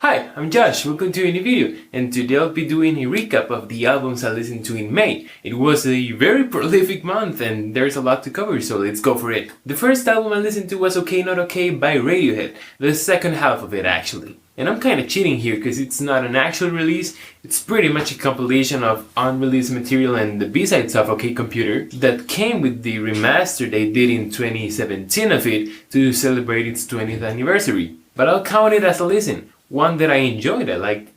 Hi, I'm Josh, welcome to a new video, and today I'll be doing a recap of the albums I listened to in May. It was a very prolific month and there's a lot to cover, so let's go for it. The first album I listened to was OK Not OK by Radiohead, the second half of it actually. And I'm kinda cheating here because it's not an actual release, it's pretty much a compilation of unreleased material and the B-sides of OK Computer that came with the remaster they did in 2017 of it to celebrate its 20th anniversary. But I'll count it as a listen. One that I enjoyed. I liked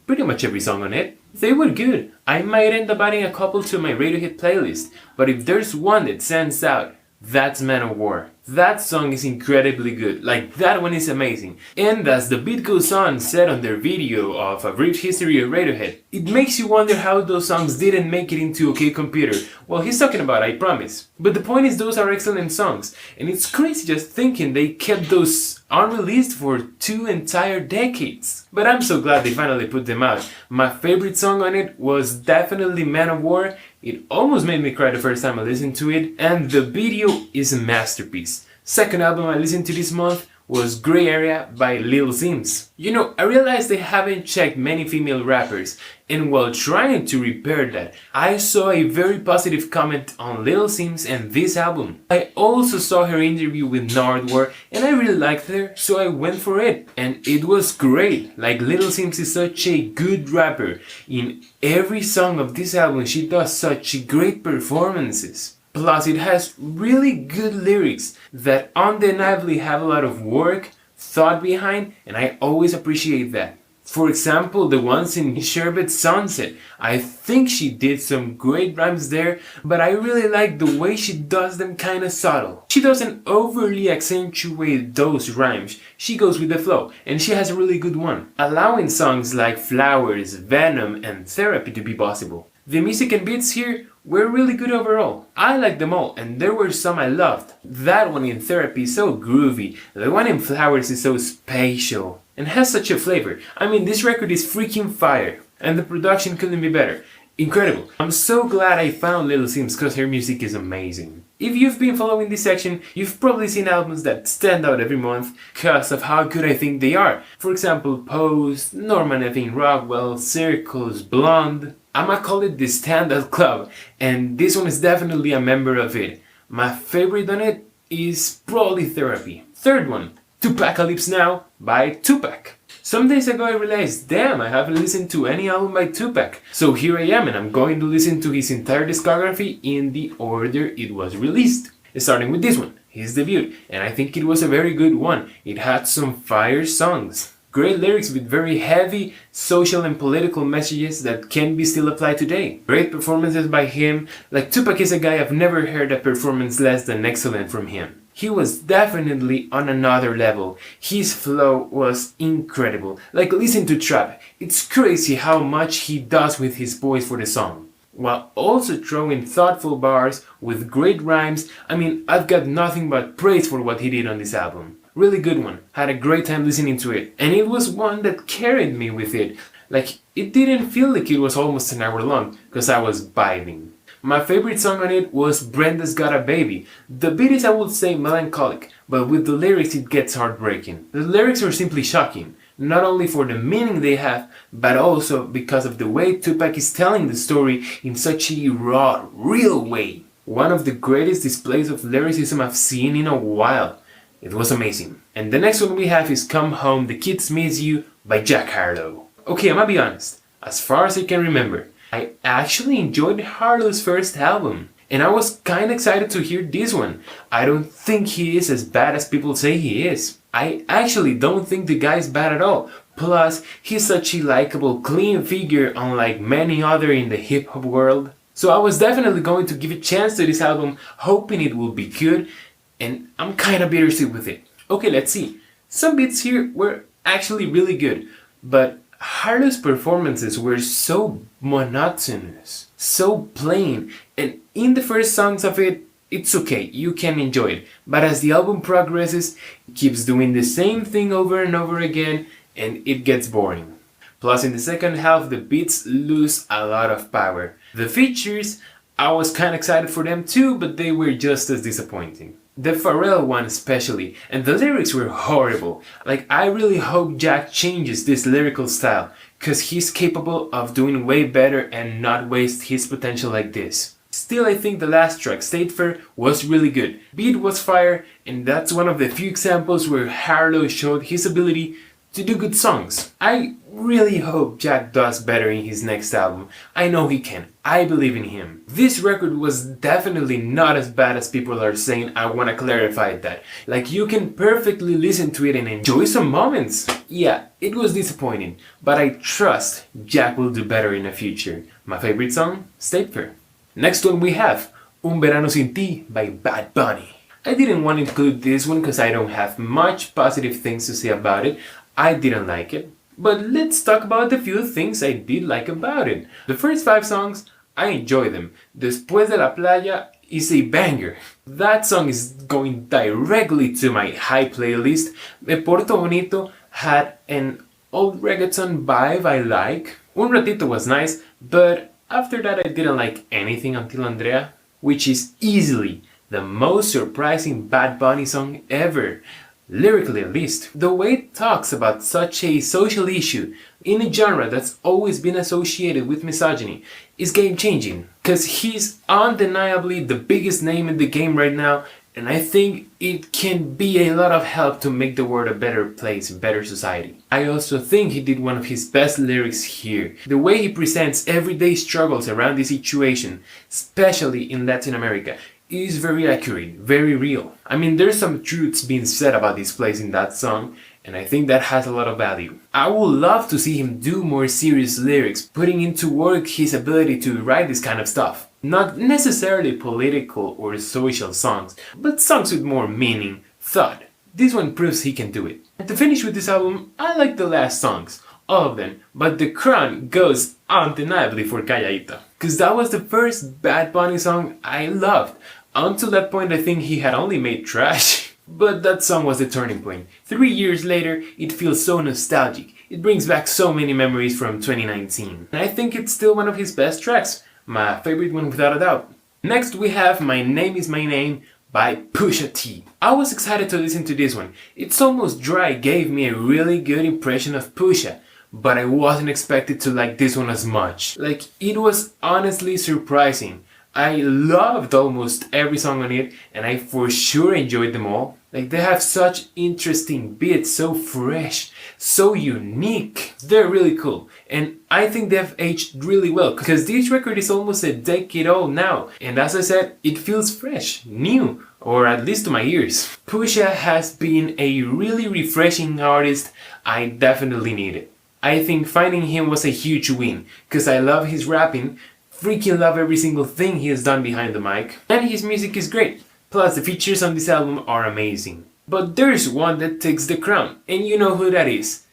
pretty much every song on it. They were good. I might end up adding a couple to my Radiohead playlist, but if there's one that stands out, that's Man of War. That song is incredibly good, like that one is amazing. And as the beat goes on said on their video of A Brief History of Radiohead, it makes you wonder how those songs didn't make it into OK Computer. Well, he's talking about I Promise. But the point is those are excellent songs, and it's crazy just thinking they kept those unreleased for 2 entire decades. But I'm so glad they finally put them out. My favorite song on it was definitely Man of War. It almost made me cry the first time I listened to it, and the video is a masterpiece. Second album I listened to this month was Grey Area by Lil Sims. You know, I realized I haven't checked many female rappers, and while trying to repair that, I saw a very positive comment on Lil Sims and this album. I also saw her interview with Nardwar, and I really liked her, so I went for it. And it was great. Like, Lil Sims is such a good rapper. In every song of this album, she does such great performances. Plus, it has really good lyrics that undeniably have a lot of work, thought behind, and I always appreciate that. For example, the ones in Sherbet Sunset. I think she did some great rhymes there, but I really like the way she does them kinda subtle. She doesn't overly accentuate those rhymes, she goes with the flow, and she has a really good one, allowing songs like Flowers, Venom, and Therapy to be possible. The music and beats here were really good overall. I liked them all, and there were some I loved. That one in Therapy is so groovy, the one in Flowers is so spatial, and has such a flavor. I mean, this record is freaking fire, and the production couldn't be better. Incredible. I'm so glad I found Lil Sims because her music is amazing. If you've been following this section, you've probably seen albums that stand out every month because of how good I think they are. For example, Pose, Norman Evans Rockwell, Circles, Blonde. I'ma call it the Standout Club, and this one is definitely a member of it. My favorite on it is probably Therapy. Third one, Tupacalypse Now by Tupac. Some days ago I realized, damn, I haven't listened to any album by Tupac. So here I am, and I'm going to listen to his entire discography in the order it was released. Starting with this one, his debut, and I think it was a very good one. It had some fire songs. Great lyrics with very heavy social and political messages that can be still applied today. Great performances by him. Like, Tupac is a guy I've never heard a performance less than excellent from him. He was definitely on another level. His flow was incredible. Like, listen to Trap. It's crazy how much he does with his voice for the song, while also throwing thoughtful bars with great rhymes. I mean, I've got nothing but praise for what he did on this album. Really good one. Had a great time listening to it. And it was one that carried me with it. Like, it didn't feel like it was almost an hour long, because I was vibing. My favorite song on it was Brenda's Got a Baby. The beat is, I would say, melancholic, but with the lyrics it gets heartbreaking. The lyrics are simply shocking, not only for the meaning they have, but also because of the way Tupac is telling the story in such a raw, real way. One of the greatest displays of lyricism I've seen in a while. It was amazing. And the next one we have is Come Home, The Kids Miss You by Jack Harlow. Okay, I'ma be honest. As far as I can remember, I actually enjoyed Harlow's first album. And I was kinda excited to hear this one. I don't think he is as bad as people say he is. I actually don't think the guy's bad at all. Plus, he's such a likable, clean figure unlike many other in the hip-hop world. So I was definitely going to give a chance to this album, hoping it will be good. And I'm kinda bittersweet with it. Okay, let's see. Some bits here were actually really good, but Harlow's performances were so monotonous, so plain, and in the first songs of it, it's okay, you can enjoy it. But as the album progresses, it keeps doing the same thing over and over again, and it gets boring. Plus, in the second half, the beats lose a lot of power. The features, I was kinda excited for them too, but they were just as disappointing. The Pharrell one especially, and the lyrics were horrible. Like, I really hope Jack changes this lyrical style, cause he's capable of doing way better and not waste his potential like this. Still, I think the last track, State Fair, was really good. Beat was fire, and that's one of the few examples where Harlow showed his ability to do good songs. I really hope Jack does better in his next album. I know he can. I believe in him. This record was definitely not as bad as people are saying. I want to clarify that. Like, you can perfectly listen to it and enjoy some moments. Yeah, it was disappointing, but I trust Jack will do better in the future. My favorite song? State Fair. Next one we have Un Verano Sin Ti by Bad Bunny. I didn't want to include this one because I don't have much positive things to say about it. I didn't like it. But let's talk about the few things I did like about it. The first 5 songs, I enjoy them. Después de la Playa is a banger. That song is going directly to my high playlist. Me Porto Bonito had an old reggaeton vibe I like. Un Ratito was nice, but after that I didn't like anything until Andrea, which is easily the most surprising Bad Bunny song ever. Lyrically at least. The way it talks about such a social issue in a genre that's always been associated with misogyny is game-changing. Cause he's undeniably the biggest name in the game right now, and I think it can be a lot of help to make the world a better place, a better society. I also think he did one of his best lyrics here. The way he presents everyday struggles around this situation, especially in Latin America, is very accurate, very real. I mean, there's some truths being said about this place in that song, and I think that has a lot of value. I would love to see him do more serious lyrics, putting into work his ability to write this kind of stuff. Not necessarily political or social songs, but songs with more meaning, thought. This one proves he can do it. And to finish with this album, I like the last songs, all of them, but the crown goes undeniably for Calladita. Cause that was the first Bad Bunny song I loved. Until that point I think he had only made trash. But that song was the turning point. 3 years later, it feels so nostalgic. It brings back so many memories from 2019. And I think it's still one of his best tracks. My favorite one without a doubt. Next we have My Name Is My Name by Pusha T. I was excited to listen to this one. It's Almost Dry gave me a really good impression of Pusha, but I wasn't expected to like this one as much. Like, it was honestly surprising. I loved almost every song on it, and I for sure enjoyed them all. Like, they have such interesting beats, so fresh, so unique. They're really cool, and I think they've aged really well, because this record is almost a decade old now, and as I said, it feels fresh, new, or at least to my ears. Pusha has been a really refreshing artist. I definitely need it. I think finding him was a huge win, because I love his rapping, freaking love every single thing he has done behind the mic, and his music is great. Plus, the features on this album are amazing. But there's one that takes the crown, and you know who that is.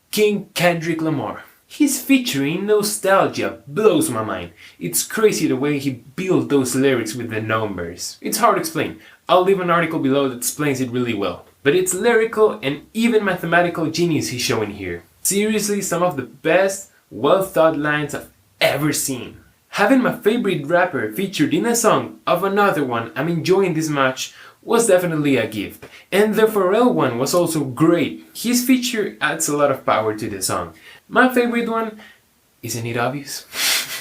King Kendrick Lamar. His featuring Nosetalgia blows my mind. It's crazy the way he built those lyrics with the numbers. It's hard to explain. I'll leave an article below that explains it really well. But it's lyrical and even mathematical genius he's showing here. Seriously, some of the best, well-thought lines I've ever seen. Having my favorite rapper featured in a song of another one I'm enjoying this much was definitely a gift. And the Pharrell one was also great. His feature adds a lot of power to the song. My favorite one, isn't it obvious?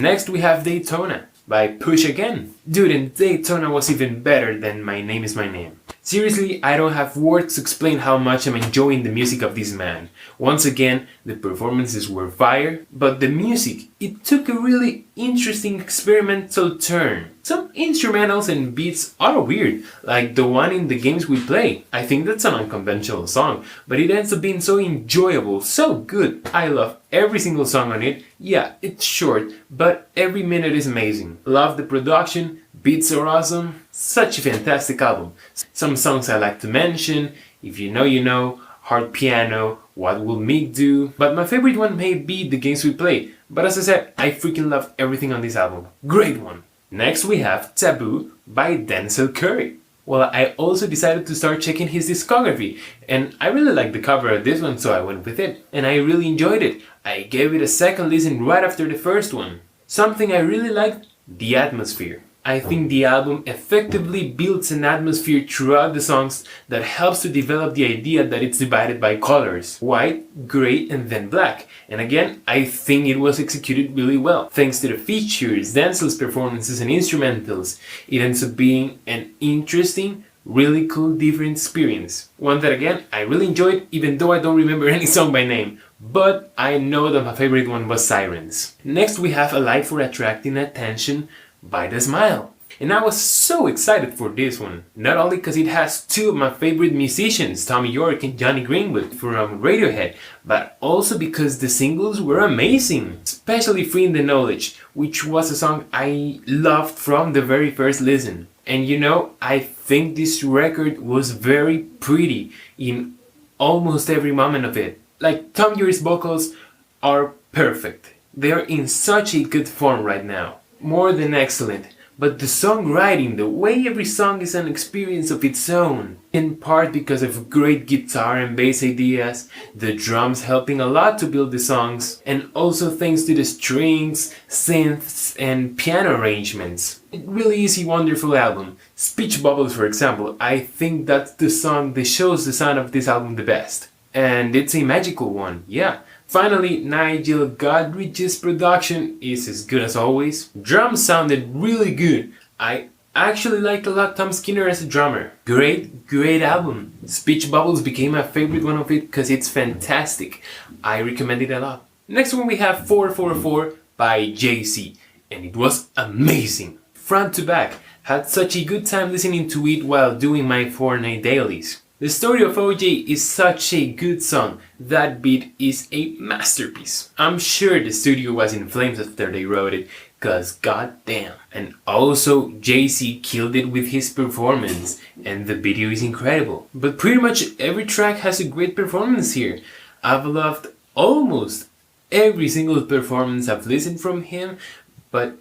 Next we have Daytona by Push Again. Dude, and Daytona was even better than My Name Is My Name. Seriously, I don't have words to explain how much I'm enjoying the music of this man. Once again, the performances were fire, but the music, it took a really interesting experimental turn. Some instrumentals and beats are weird, like the one in The Games We Play. I think that's an unconventional song, but it ends up being so enjoyable, so good. I love every single song on it. Yeah, it's short, but every minute is amazing. Love the production, beats are awesome. Such a fantastic album. Some songs I like to mention, If You Know You Know, Hard Piano, What Will Meek Do, but my favorite one may be The Games We Play. But as I said, I freaking love everything on this album. Great one! Next we have Taboo by Denzel Curry. Well, I also decided to start checking his discography, and I really liked the cover of this one, so I went with it. And I really enjoyed it. I gave it a second listen right after the first one. Something I really liked, the atmosphere. I think the album effectively builds an atmosphere throughout the songs that helps to develop the idea that it's divided by colors: white, gray, and then black. And again, I think it was executed really well. Thanks to the features, Denzel's performances, and instrumentals, it ends up being an interesting, really cool, different experience. One that again, I really enjoyed, even though I don't remember any song by name. But I know that my favorite one was Sirens. Next we have A Light for Attracting Attention by The Smile. And I was so excited for this one, not only because it has two of my favorite musicians, Tommy York and Johnny Greenwood from Radiohead, but also because the singles were amazing, especially Free in the Knowledge, which was a song I loved from the very first listen. And you know, I think this record was very pretty in almost every moment of it. Like, Tom York's vocals are perfect. They're in such a good form right now. More than excellent. But the songwriting, the way every song is an experience of its own, in part because of great guitar and bass ideas, the drums helping a lot to build the songs, and also thanks to the strings, synths, and piano arrangements. It really is a wonderful album. Speech Bubbles, for example, I think that's the song that shows the sound of this album the best. And it's a magical one, yeah. Finally, Nigel Godrich's production is as good as always. Drums sounded really good. I actually liked a lot Tom Skinner as a drummer. Great album. Speech Bubbles became my favorite one of it because it's fantastic. I recommend it a lot. Next one we have 444 by Jay-Z, and it was amazing. Front to back. Had such a good time listening to it while doing my Fortnite dailies. The Story of OJ is such a good song. That beat is a masterpiece. I'm sure the studio was in flames after they wrote it, cause goddamn. And also, Jay-Z killed it with his performance, and the video is incredible. But pretty much every track has a great performance here. I've loved almost every single performance I've listened from him, but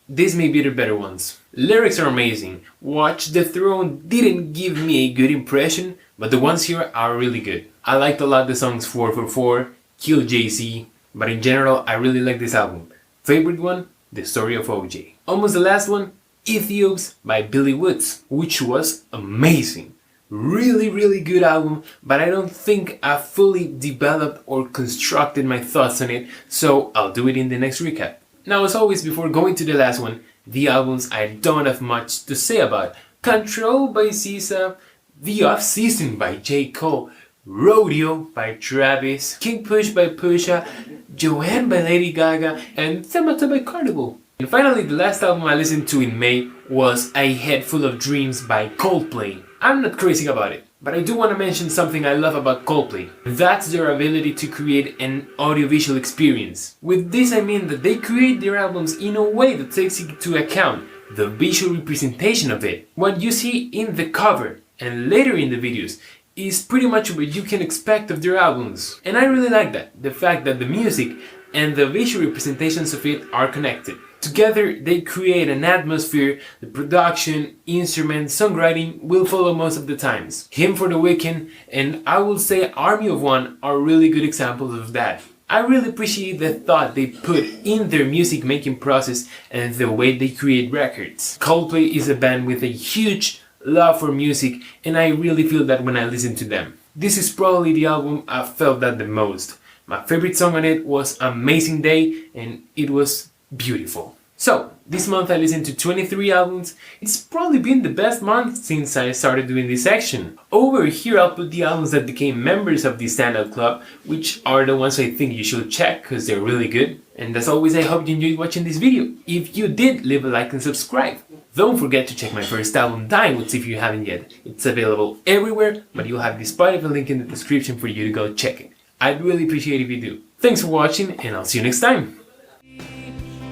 these may be the better ones. Lyrics are amazing. Watch the Throne didn't give me a good impression, but the ones here are really good. I liked a lot the songs 444, Kill Jay-Z, but in general I really like this album. Favorite one? The Story of OJ. Almost the last one? Ethiops by Billy Woods, which was amazing. Really good album, but I don't think I've fully developed or constructed my thoughts on it, so I'll do it in the next recap. Now, as always, before going to the last one, the albums I don't have much to say about. Control by SZA, The Off Season by J. Cole, Rodeo by Travis, King Push by Pusha, Joanne by Lady Gaga, and Themata by Carnival. And finally, the last album I listened to in May was A Head Full of Dreams by Coldplay. I'm not crazy about it, but I do want to mention something I love about Coldplay. That's their ability to create an audiovisual experience. With this I mean that they create their albums in a way that takes into account the visual representation of it. What you see in the cover and later in the videos is pretty much what you can expect of their albums. And I really like that, the fact that the music and the visual representations of it are connected. Together, they create an atmosphere. The production, instruments, songwriting will follow most of the times. Hymn for the Weeknd and I will say Army of One are really good examples of that. I really appreciate the thought they put in their music making process and the way they create records. Coldplay is a band with a huge love for music, and I really feel that when I listen to them. This is probably the album I felt that the most. My favorite song on it was Amazing Day, and it was beautiful. So, this month I listened to 23 albums. It's probably been the best month since I started doing this section. Over here I'll put the albums that became members of the Standout Club, which are the ones I think you should check because they're really good. And as always, I hope you enjoyed watching this video. If you did, leave a like and subscribe. Don't forget to check my first album, Diamonds, if you haven't yet. It's available everywhere, but you'll have the Spotify link in the description for you to go check it. I'd really appreciate it if you do. Thanks for watching, and I'll see you next time.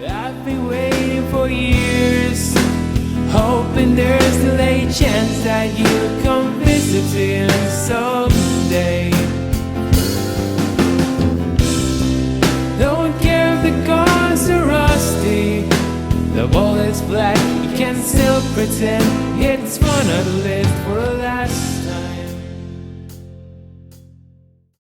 I've been waiting for years, hoping there's still a chance that you'll come visiting someday. Don't care if the guns are rusty, the bullet's black, you can still pretend it's fun to live.